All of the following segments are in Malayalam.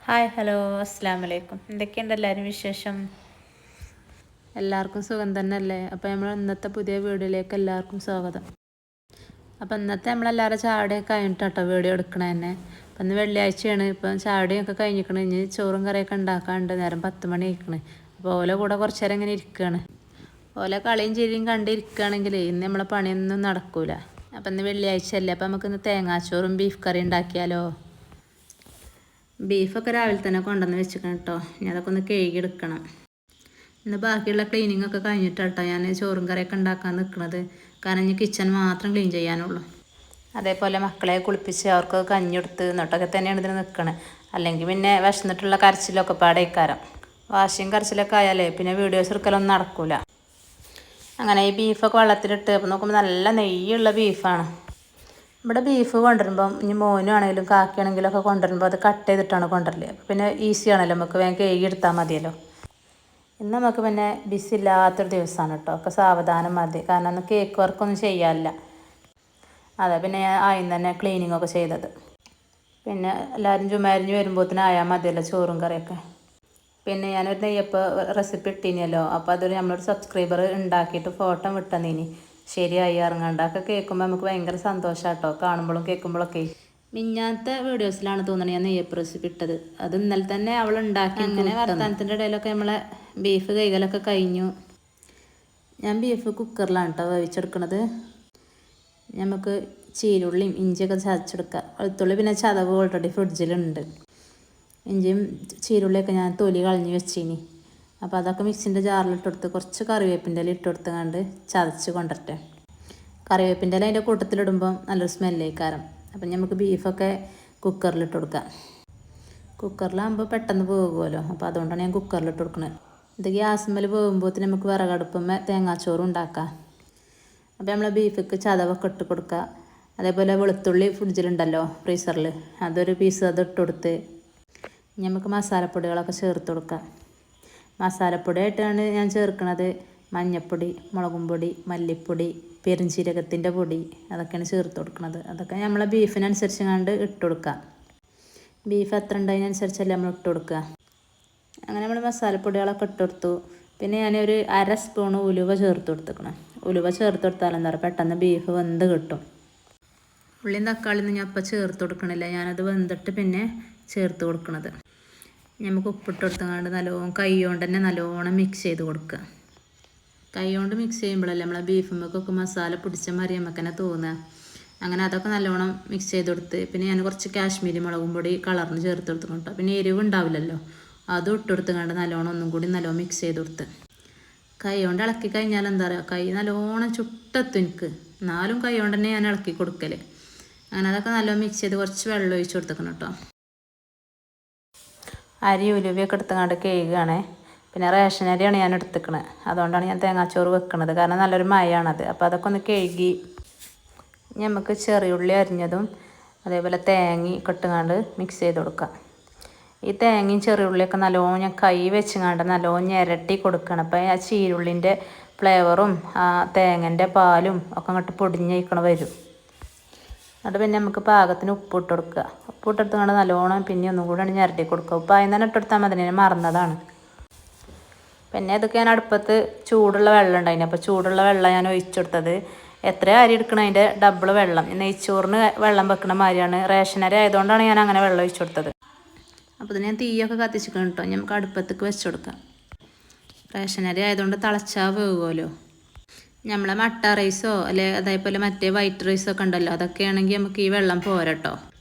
ഹായ് ഹലോ അസ്സാം വലൈക്കും. എന്തൊക്കെയുണ്ട് എല്ലാവരും വിശേഷം? എല്ലാവർക്കും സുഖം തന്നെ അല്ലേ? അപ്പോൾ നമ്മൾ ഇന്നത്തെ പുതിയ വീഡിയോയിലേക്ക് എല്ലാവർക്കും സ്വാഗതം. അപ്പോൾ ഇന്നത്തെ നമ്മളെല്ലാവരും ചായയുടെയൊക്കെ കഴിഞ്ഞിട്ടോ വീഡിയോ എടുക്കണേ തന്നെ. അപ്പം ഇന്ന് വെള്ളിയാഴ്ചയാണ്. ഇപ്പം ചായയുടെയൊക്കെ കഴിഞ്ഞിരിക്കണം. ഇനി ചോറും കറിയൊക്കെ ഉണ്ടാക്കാണ്ട് നേരം 10 മണി ആയിക്കണ്. അപ്പോൾ ഓല കൂടെ കുറച്ച് നേരം ഇങ്ങനെ ഇരിക്കുകയാണ്. ഓല കളിയും ചിരിയും കണ്ടിരിക്കുകയാണെങ്കിൽ ഇന്ന് നമ്മളെ പണിയൊന്നും നടക്കൂല. അപ്പം ഇന്ന് വെള്ളിയാഴ്ച അല്ലേ, അപ്പം നമുക്കിന്ന് തേങ്ങാച്ചോറും ബീഫ് കറി ഉണ്ടാക്കിയാലോ? ബീഫൊക്കെ രാവിലെ തന്നെ കൊണ്ടുവന്ന് വെച്ചിക്കണം കേട്ടോ. ഞാൻ അതൊക്കെ ഒന്ന് കഴുകിയെടുക്കണം. ഇന്ന് ബാക്കിയുള്ള ക്ലീനിങ് ഒക്കെ കഴിഞ്ഞിട്ടാട്ടോ ഞാൻ ചോറും കറിയൊക്കെ ഉണ്ടാക്കാൻ നിൽക്കുന്നത്. കാരണം ഇനി കിച്ചൺ മാത്രം ക്ലീൻ ചെയ്യാനുള്ളൂ. അതേപോലെ മക്കളെ കുളിപ്പിച്ച് അവർക്ക് കഞ്ഞി കൊടുത്ത് എന്നിട്ടൊക്കെ തന്നെയാണ് ഇതിന് നിൽക്കണത്. അല്ലെങ്കിൽ പിന്നെ വിശന്നിട്ടുള്ള കരച്ചിലൊക്കെ പാടേക്കാരം. വാശിയും കരച്ചിലൊക്കെ ആയാലേ പിന്നെ വീഡിയോസ് എടുക്കലൊന്നും നടക്കൂല. അങ്ങനെ ഈ ബീഫൊക്കെ വെള്ളത്തിലിട്ട് അപ്പോൾ നോക്കുമ്പോൾ നല്ല നെയ്യുള്ള ബീഫാണ്. ഇവിടെ ബീഫ് കൊണ്ടുവരുമ്പം ഇനി മോനാണെങ്കിലും കാക്കയാണെങ്കിലും ഒക്കെ കൊണ്ടുവരുമ്പോൾ അത് കട്ട് ചെയ്തിട്ടാണ് കൊണ്ടുവരല്. പിന്നെ ഈസി ആണല്ലോ, നമുക്ക് വേഗം കഴുകി എടുത്താൽ മതിയല്ലോ. ഇന്ന് നമുക്ക് പിന്നെ ബിസില്ലാത്തൊരു ദിവസമാണ് കേട്ടോ. ഒക്കെ സാവധാനം മതി, കാരണം അന്ന് കേക്ക് വർക്കൊന്നും ചെയ്യാനില്ല. അതെ, പിന്നെ ഞാൻ ആദ്യം തന്നെ ക്ലീനിങ് ഒക്കെ ചെയ്തത്. പിന്നെ എല്ലാവരും ചുമരിഞ്ഞ് വരുമ്പോഴത്തേനും ആയാൽ മതിയല്ലോ ചോറും കറിയൊക്കെ. പിന്നെ ഞാനൊരു നെയ്യപ്പം റെസിപ്പി ഇട്ടിനല്ലോ, അപ്പോൾ അതൊരു നമ്മളൊരു സബ്സ്ക്രൈബർ ഉണ്ടാക്കിയിട്ട് ഫോട്ടോ വിട്ടന്നീനി. ശരിയായി ഇറങ്ങാണ്ടൊക്കെ കേൾക്കുമ്പോൾ നമുക്ക് ഭയങ്കര സന്തോഷമാണ് കേട്ടോ, കാണുമ്പോഴും കേൾക്കുമ്പോഴൊക്കെ. മിഞ്ഞാത്തെ വീഡിയോസിലാണ് തോന്നുന്നത് ഞാൻ നെയ്യപ്പ് റെസിപ്പി ഇട്ടത്. അത് ഇന്നലെ തന്നെ അവൾ ഉണ്ടാക്കി. അങ്ങനെ വർത്തമാനത്തിൻ്റെ ഇടയിലൊക്കെ നമ്മളെ ബീഫ് കൈകളൊക്കെ കഴിഞ്ഞു. ഞാൻ ബീഫ് കുക്കറിലാണ് കേട്ടോ വേവിച്ചെടുക്കണത്. നമുക്ക് ചീരുള്ളിയും ഇഞ്ചിയൊക്കെ ചതച്ചെടുക്കുക. വെളുത്തുള്ളി പിന്നെ ചതവ് ഓൾറെഡി ഫ്രിഡ്ജിലുണ്ട്. ഇഞ്ചിയും ചീരുള്ളിയൊക്കെ ഞാൻ തൊലി കളഞ്ഞ് വെച്ചിനി. അപ്പോൾ അതൊക്കെ മിക്സിൻ്റെ ജാറിലിട്ടെടുത്ത് കുറച്ച് കറിവേപ്പിൻ്റെ ഇല ഇട്ടെടുത്ത് കണ്ട് ചതച്ച് കൊണ്ടിട്ടെ. കറിവേപ്പിൻ്റെ ഇല അതിൻ്റെ കൂട്ടത്തിലിടുമ്പം നല്ലൊരു സ്മെല്ലേക്കാരം. അപ്പം നമുക്ക് ബീഫൊക്കെ കുക്കറിലിട്ട് കൊടുക്കാം. കുക്കറിലാകുമ്പോൾ പെട്ടെന്ന് പോകുമല്ലോ, അപ്പോൾ അതുകൊണ്ടാണ് ഞാൻ കുക്കറിലിട്ട് കൊടുക്കുന്നത്. ഇത് ഗ്യാസ്മേൽ പോകുമ്പോഴത്തേന് നമുക്ക് വിറകടുപ്പുമ്മേ തേങ്ങാച്ചോറും ഉണ്ടാക്കാം. അപ്പോൾ നമ്മൾ ബീഫിക്ക് ചതവൊക്കെ ഇട്ട് കൊടുക്കുക. അതേപോലെ വെളുത്തുള്ളി ഫ്രിഡ്ജിലുണ്ടല്ലോ ഫ്രീസറിൽ, അതൊരു പീസ് അത് ഇട്ട് കൊടുത്ത് നമുക്ക് മസാലപ്പൊടികളൊക്കെ ചേർത്ത് കൊടുക്കാം. മസാലപ്പൊടിയായിട്ടാണ് ഞാൻ ചേർക്കുന്നത് മഞ്ഞൾപ്പൊടി, മുളകും പൊടി, മല്ലിപ്പൊടി, പെരുംജീരകത്തിൻ്റെ പൊടി, അതൊക്കെയാണ് ചേർത്ത് കൊടുക്കുന്നത്. അതൊക്കെ നമ്മളെ ബീഫിനനുസരിച്ച് കണ്ട് ഇട്ട് കൊടുക്കുക. ബീഫ് എത്ര ഉണ്ടതിനനുസരിച്ചല്ലേ നമ്മൾ ഇട്ട് കൊടുക്കുക. അങ്ങനെ നമ്മൾ മസാലപ്പൊടികളൊക്കെ ഇട്ട് കൊടുത്തു. പിന്നെ ഞാനൊരു 1/2 സ്പൂൺ ഉലുവ ചേർത്ത് കൊടുത്തേക്കണം. ഉലുവ ചേർത്ത് കൊടുത്താൽ എന്താ പറയുക, പെട്ടെന്ന് ബീഫ് വെന്ത് കിട്ടും. ഉള്ളിയും തക്കാളിയൊന്നും ഞാൻ ഇപ്പോൾ ചേർത്ത് കൊടുക്കണില്ല, ഞാനത് വെന്തിട്ട് പിന്നെ ചേർത്ത് കൊടുക്കണത്. നമുക്ക് ഉപ്പിട്ട് കൊടുത്തങ്ങാണ്ട് നല്ലോണം കൈ കൊണ്ട് തന്നെ നല്ലോണം മിക്സ് ചെയ്ത് കൊടുക്കുക. കൈ കൊണ്ട് മിക്സ് ചെയ്യുമ്പോഴല്ലേ നമ്മളെ ബീഫുമ്മക്കൊക്കെ മസാല പിടിച്ച മാതിരി നമുക്ക് തന്നെ തോന്നുക. അങ്ങനെ അതൊക്കെ നല്ലോണം മിക്സ് ചെയ്ത് കൊടുത്ത് പിന്നെ ഞാൻ കുറച്ച് കാശ്മീരി മുളകും പൊടി കളറിന് ചേർത്ത് കൊടുത്തിട്ടുണ്ട്. പിന്നെ എരിവ് ഉണ്ടാവില്ലല്ലോ, അതും ഇട്ട് കൊടുത്തുകൊണ്ട് നല്ലോണം ഒന്നും കൂടി നല്ലോണം മിക്സ് ചെയ്ത് കൊടുത്ത് കൈ കൊണ്ട് ഇളക്കി കഴിഞ്ഞാൽ എന്താ പറയുക, കൈ നല്ലോണം ചുട്ടെത്തും എനിക്ക്. എന്നാലും കൈ കൊണ്ട് തന്നെ ഞാൻ ഇളക്കി കൊടുക്കൽ. അങ്ങനെ അതൊക്കെ നല്ലോണം മിക്സ് ചെയ്ത് കുറച്ച് വെള്ളം ഒഴിച്ച് കൊടുത്തേക്കണം കേട്ടോ. അരി ഉലുവയൊക്കെ എടുത്തുകൊണ്ട് കഴുകുകയാണേ. പിന്നെ റേഷൻ അരിയാണ് ഞാൻ എടുത്തിക്കണത്, അതുകൊണ്ടാണ് ഞാൻ തേങ്ങാച്ചോറ് വെക്കുന്നത്. കാരണം നല്ലൊരു മയമാണത്. അപ്പോൾ അതൊക്കെ ഒന്ന് കഴുകി നമുക്ക് ചെറിയുള്ളി അരിഞ്ഞതും അതേപോലെ തേങ്ങയൊക്കെ ഇട്ടുകൊണ്ട് മിക്സ് ചെയ്ത് കൊടുക്കാം. ഈ തേങ്ങയും ചെറിയുള്ളിയൊക്കെ നല്ലോണം ഞാൻ കൈ വെച്ചുകൊണ്ട് നല്ലോണം ഞെരട്ടി കൊടുക്കണം. അപ്പോൾ ആ ചീരുള്ളിൻ്റെ ഫ്ലേവറും ആ തേങ്ങൻ്റെ പാലും ഒക്കെ അങ്ങോട്ട് പൊടിഞ്ഞിരിക്കണ വരും. എന്നിട്ട് പിന്നെ നമുക്ക് പാകത്തിന് ഉപ്പിട്ട് കൊടുക്കുക. ഉപ്പിട്ടെടുത്തുകൊണ്ട് നല്ലോണം പിന്നെ ഒന്നും കൂടെ ഞെരട്ടി കൊടുക്കുക. ഉപ്പ് ആദ്യം തന്നെ ഇട്ടെടുത്താൽ മതി, ഞാൻ മറന്നതാണ്. പിന്നെ ഇതൊക്കെ ഞാൻ അടുപ്പത്ത് ചൂടുള്ള വെള്ളം ഉണ്ടായിന്, അപ്പോൾ ചൂടുള്ള വെള്ളം ഞാൻ ഒഴിച്ചെടുത്തത്. എത്ര അരി എടുക്കണം അതിൻ്റെ ഡബിൾ വെള്ളം. നെയ്ച്ചോറിന് വെള്ളം വെക്കണ മാതിരിയാണ്. റേഷൻ അരി ആയതുകൊണ്ടാണ് ഞാൻ അങ്ങനെ വെള്ളം ഒഴിച്ചു കൊടുത്തത്. അപ്പോൾ ഇതിന് ഞാൻ തീയൊക്കെ കത്തിച്ചിക്കണം കേട്ടോ. നമുക്ക് അടുപ്പത്തേക്ക് വെച്ച് കൊടുക്കാം. റേഷൻ അരി ആയതുകൊണ്ട് തിളച്ചാൽ വേകുമല്ലോ. നമ്മളെ മട്ട റൈസോ അല്ലെ അതേപോലെ മറ്റേ വൈറ്റ് റൈസൊക്കെ ഉണ്ടല്ലോ, അതൊക്കെ ആണെങ്കിൽ നമുക്ക് ഈ വെള്ളം പോരട്ടോ.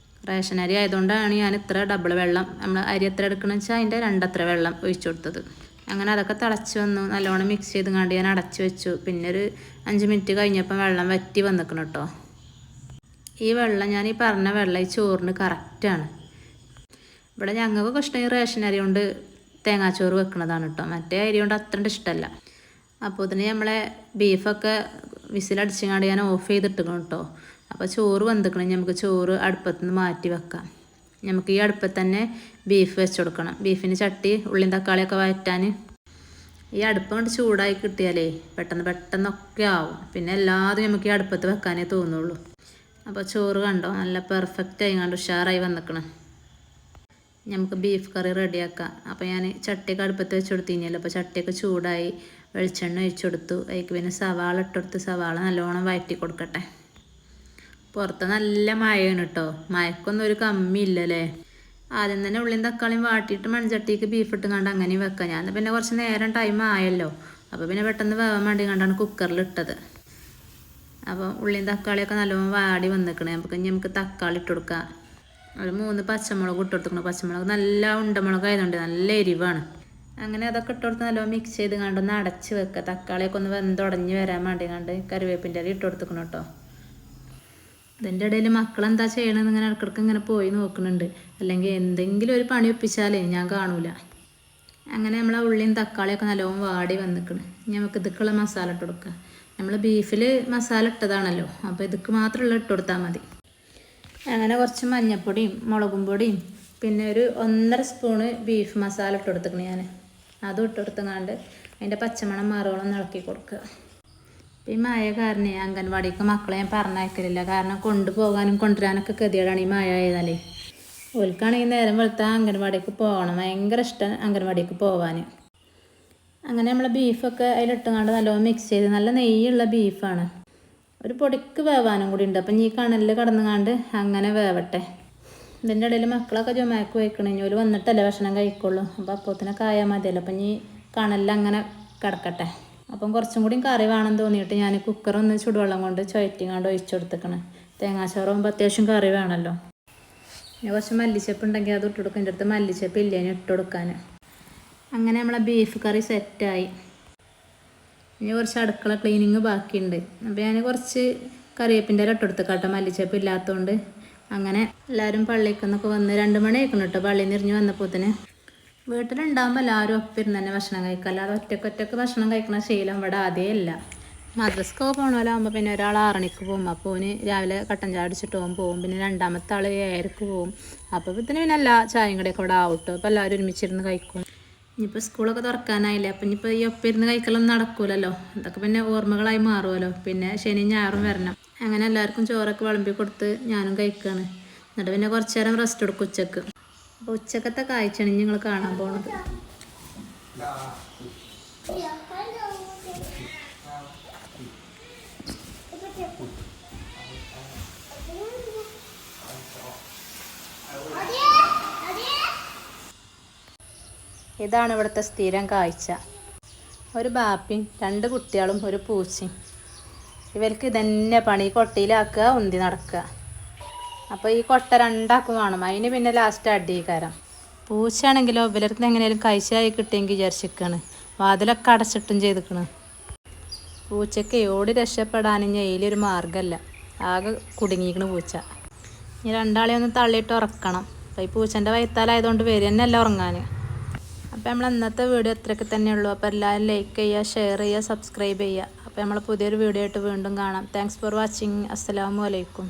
റേഷൻ അരി ആയതുകൊണ്ടാണ് ഞാൻ ഇത്ര ഡബിൾ വെള്ളം, നമ്മൾ അരി എത്ര എടുക്കണമെന്ന് വെച്ചാൽ അതിൻ്റെ 2 അത്ര വെള്ളം ഒഴിച്ചു കൊടുത്തത്. അങ്ങനെ അതൊക്കെ തിളച്ച് വന്നു. നല്ലോണം മിക്സ് ചെയ്ത് കണ്ട് ഞാൻ അടച്ചു വെച്ചു. പിന്നെ ഒരു 5 മിനിറ്റ് കഴിഞ്ഞപ്പോൾ വെള്ളം വറ്റി വന്നിക്കണം കേട്ടോ. ഈ വെള്ളം ഞാൻ ഈ പറഞ്ഞ വെള്ളം ഈ ചോറിന് കറക്റ്റാണ്. ഇവിടെ ഞങ്ങൾക്കൊക്കെ ഇഷ്ടം ഈ റേഷൻ അരി കൊണ്ട് തേങ്ങാച്ചോറ് വെക്കുന്നതാണ് കേട്ടോ. മറ്റേ അരി കൊണ്ട് അത്ര ഇഷ്ടമല്ല. അപ്പോൾ ഇതിന് നമ്മളെ ബീഫൊക്കെ വിസിലടിച്ചങ്ങാണ്ട് ഞാൻ ഓഫ് ചെയ്തിട്ടിക്കണം കേട്ടോ. അപ്പോൾ ചോറ് വെന്തിക്കണം. നമുക്ക് ചോറ് അടുപ്പത്തു നിന്ന് മാറ്റി വെക്കാം. നമുക്ക് ഈ അടുപ്പത്ത് തന്നെ ബീഫ് വെച്ച് കൊടുക്കണം. ബീഫിന് ചട്ടി ഉള്ളിയും തക്കാളിയൊക്കെ വഴറ്റാൻ ഈ അടുപ്പ് കൊണ്ട് ചൂടായി കിട്ടിയാലേ പെട്ടെന്നൊക്കെ ആവും. പിന്നെ എല്ലാതും നമുക്ക് ഈ അടുപ്പത്ത് വെക്കാനേ തോന്നുള്ളൂ. അപ്പോൾ ചോറ് കണ്ടോ നല്ല പെർഫെക്റ്റ് ആയി കണ്ട് ഉഷാറായി വന്നിക്കണം. നമുക്ക് ബീഫ് കറി റെഡിയാക്കാം. അപ്പോൾ ഞാൻ ചട്ടിയൊക്കെ അടുപ്പത്ത് വെച്ച് കൊടുത്തിനല്ലോ. അപ്പോൾ ചട്ടിയൊക്കെ ചൂടായി വെളിച്ചെണ്ണ ഒഴിച്ചു കൊടുത്തു. അതിലേക്ക് പിന്നെ സവാള ഇട്ടെടുത്ത് സവാള നല്ലോണം വഴറ്റി കൊടുക്കട്ടെ. പുറത്ത് നല്ല മഴയാണ് കേട്ടോ. മഴക്കൊന്നും ഒരു കമ്മിയില്ലല്ലേ. ആദ്യം തന്നെ ഉള്ളിയും തക്കാളിയും വാട്ടിയിട്ട് മൺചട്ടിക്ക് ബീഫ് ഇട്ട് കണ്ട് അങ്ങനെയും വെക്കാം. ഞാൻ പിന്നെ കുറച്ച് നേരം ടൈം ആയല്ലോ. അപ്പോൾ പിന്നെ പെട്ടെന്ന് വേവാൻ വേണ്ടി കണ്ടാണ് കുക്കറിൽ ഇട്ടത്. അപ്പോൾ ഉള്ളിയും തക്കാളിയൊക്കെ നല്ലോണം വാടി വന്നിക്കണേ. നമുക്ക് തക്കാളി ഇട്ട് കൊടുക്കാം. ഒരു 3 പച്ചമുളക് ഇട്ട് കൊടുക്കണം. പച്ചമുളക് നല്ല ഉണ്ടമുളക് ആയതുകൊണ്ട് നല്ല എരിവാണ്. അങ്ങനെ അതൊക്കെ ഇട്ട് കൊടുത്ത് നല്ലോണം മിക്സ് ചെയ്ത് കണ്ടൊന്ന് അടച്ച് വെക്കുക. തക്കാളിയൊക്കെ ഒന്ന് വെന്തുടഞ്ഞ് വരാൻ വേണ്ടി കണ്ട് കറിവേപ്പിൻ്റെ ഇല ഇട്ട് കൊടുക്കണം കേട്ടോ. അതിൻ്റെ ഇടയിൽ മക്കളെന്താ ചെയ്യണമെന്ന് ഇങ്ങനെ ഇടയ്ക്കിടയ്ക്ക് ഇങ്ങനെ പോയി നോക്കുന്നുണ്ട്. അല്ലെങ്കിൽ എന്തെങ്കിലും ഒരു പണി ഒപ്പിച്ചാലേ ഞാൻ കാണൂല. അങ്ങനെ നമ്മളെ ഉള്ളിയും തക്കാളിയൊക്കെ നല്ലോണം വാടി വന്നിക്കണം. ഇനി നമുക്ക് ഇതൊക്കെയുള്ള മസാല ഇട്ട് കൊടുക്കുക. നമ്മൾ ബീഫിൽ മസാല ഇട്ടതാണല്ലോ, അപ്പോൾ ഇതൊക്കെ മാത്രമുള്ള ഇട്ട് കൊടുത്താൽ മതി. അങ്ങനെ കുറച്ച് മഞ്ഞൾപ്പൊടിയും മുളകും പൊടിയും പിന്നെ ഒരു 1.5 സ്പൂണ് ബീഫ് മസാല ഇട്ട് കൊടുത്തിക്കണം. ഞാൻ അതും ഇട്ട് കൊടുത്തങ്ങാണ്ട് അതിൻ്റെ പച്ചമണം മാറുകയോളം ഇളക്കി കൊടുക്കുക. ഈ മഴ കാരണം അംഗൻവാടിക്ക് മക്കളെ ഞാൻ പറഞ്ഞയക്കലില്ല. കാരണം കൊണ്ടുപോകാനും കൊണ്ടുവരാനൊക്കെ ഗതികേടാണ് ഈ മഴ ആയതാലേ. ഓൽക്കാണെങ്കിൽ നേരം വെളുത്താൽ അംഗൻവാടിക്ക് പോകണം. ഭയങ്കര ഇഷ്ടം അംഗൻവാടിക്ക് പോകാൻ. അങ്ങനെ നമ്മൾ ബീഫൊക്കെ അതിലിട്ടുകൊണ്ട് നല്ലോണം മിക്സ് ചെയ്ത്, നല്ല നെയ്യുള്ള ബീഫാണ്. ഒരു പൊടിക്ക് വേവാനും കൂടി ഉണ്ട്. അപ്പം ഈ കണലിൽ കടന്നുകൊണ്ട് അങ്ങനെ വേവട്ടെ. ഇതിൻ്റെ ഇടയിൽ മക്കളൊക്കെ ജുമാക്ക് പോയിക്കണേ. ഓല് വന്നിട്ടല്ലേ ഭക്ഷണം കഴിക്കുള്ളൂ. അപ്പോൾ അപ്പോഴത്തേനൊക്കെ ആയാൽ മതിയല്ലോ. അപ്പം ഈ കണലിൽ അങ്ങനെ കിടക്കട്ടെ. അപ്പം കുറച്ചും കൂടി കറി വേണം തോന്നിയിട്ട് ഞാൻ കുക്കറൊന്ന് ചുടുവെള്ളം കൊണ്ട് ചുഴറ്റിങ്ങാണ്ട് ഒഴിച്ചു കൊടുത്തേക്കണേ. തേങ്ങാച്ചോറാകുമ്പോൾ അത്യാവശ്യം കറി വേണമല്ലോ. പിന്നെ കുറച്ച് മല്ലിച്ചപ്പ് ഉണ്ടെങ്കിൽ അത് ഇട്ട് കൊടുക്കും. എൻ്റെ അടുത്ത് മല്ലിച്ചപ്പ് ഇല്ലേന് ഇട്ട് കൊടുക്കാൻ. അങ്ങനെ നമ്മളെ ബീഫ് കറി സെറ്റായി. ഇനി കുറച്ച് അടുക്കള ക്ലീനിങ് ബാക്കിയുണ്ട്. അപ്പോൾ ഞാൻ കുറച്ച് കറിവേപ്പിൻ്റെ ഇല ഇട്ട് കൊടുത്തേക്കാട്ടോ, മല്ലിച്ചപ്പ് ഇല്ലാത്തതുകൊണ്ട്. അങ്ങനെ എല്ലാവരും പള്ളിയിൽ നിന്നൊക്കെ വന്ന് 2 മണി ആയിക്കണം കേട്ടോ. പള്ളിയിൽ നിന്ന് ഇരിഞ്ഞ് വന്നപ്പോഴത്തേന് വീട്ടിലുണ്ടാകുമ്പോൾ എല്ലാവരും ഒപ്പം ഇരുന്ന് തന്നെ ഭക്ഷണം കഴിക്കുക. അല്ലാതെ ഒറ്റക്കൊറ്റക്ക് ഭക്ഷണം കഴിക്കണ ശീലം ഇവിടെ ആദ്യമേ ഇല്ല. മദ്രസക്കൊക്കെ പോകണമല്ലാകുമ്പോൾ പിന്നെ ഒരാൾ 6 മണിക്ക് പോകും. അപ്പോൾ ഓന് രാവിലെ കട്ടൻ ചായ അടിച്ചിട്ട് പോകും. പിന്നെ രണ്ടാമത്തെ ആൾ 7:00 പോകും. അപ്പോൾ പിന്നെ എല്ലാ ചായയും കടിയൊക്കെ ഇവിടെ ആവട്ടോ. അപ്പോൾ എല്ലാവരും ഒരുമിച്ചിരുന്ന് കഴിക്കും. ഇനിയിപ്പോൾ സ്കൂളൊക്കെ തുറക്കാനായില്ലേ. അപ്പം ഇനിയിപ്പോൾ ഈ ഒപ്പം ഇരുന്ന് കഴിക്കലൊന്നും നടക്കൂലല്ലോ. അതൊക്കെ പിന്നെ ഓർമ്മകളായി മാറുമല്ലോ. പിന്നെ ശനിയും ഞായറും വരണം. അങ്ങനെ എല്ലാവർക്കും ചോറൊക്കെ വിളമ്പി കൊടുത്ത് ഞാനും കഴിക്കുകയാണ്. എന്നിട്ട് പിന്നെ കുറച്ച് നേരം റെസ്റ്റ് എടുക്കും ഉച്ചക്ക്. അപ്പോൾ ഉച്ചക്കത്തെ കാഴ്ചയാണ് നിങ്ങൾ കാണാൻ പോണത്. ഇതാണ് ഇവിടുത്തെ സ്ഥിരം കാഴ്ച. ഒരു ബാപ്പയും 2 കുട്ടികളും ഒരു പൂച്ചയും. ഇവർക്ക് ഇതന്നെ പണി. കൊട്ടയിലാക്കുക, ഉന്തി നടക്കുക. അപ്പോൾ ഈ കൊട്ട 2 ആക്കും വേണം. അതിന് പിന്നെ ലാസ്റ്റ് അടിക്കാരം. പൂച്ചയാണെങ്കിലോ ഇവർക്ക് എങ്ങനെയും കഴിച്ചായി കിട്ടിയെങ്കിൽ വിചാരിച്ചിരിക്കുകയാണ്. വാതിലൊക്കെ അടച്ചിട്ടും ചെയ്തിരിക്കണം. പൂച്ചയ്ക്ക് ഓടി രക്ഷപ്പെടാനും ഇതിലൊരു മാർഗ്ഗമല്ല. ആകെ കുടുങ്ങിയിരിക്കണ പൂച്ച. ഇനി 2 ഒന്ന് തള്ളിയിട്ട് ഉറക്കണം. അപ്പോൾ ഈ പൂച്ചൻ്റെ വയത്താലായതുകൊണ്ട് വരും തന്നെയല്ല ഉറങ്ങാൻ. അപ്പോൾ നമ്മൾ ഇന്നത്തെ വീഡിയോ ഇത്രയൊക്കെ തന്നെയുള്ളൂ. അപ്പോൾ എല്ലാവരും ലൈക്ക് ചെയ്യുക, ഷെയർ ചെയ്യുക, സബ്സ്ക്രൈബ് ചെയ്യുക. അപ്പോൾ നമ്മൾ പുതിയൊരു വീഡിയോ ആയിട്ട് വീണ്ടും കാണാം. Thanks for watching. അസ്സലാമു അലൈക്കും.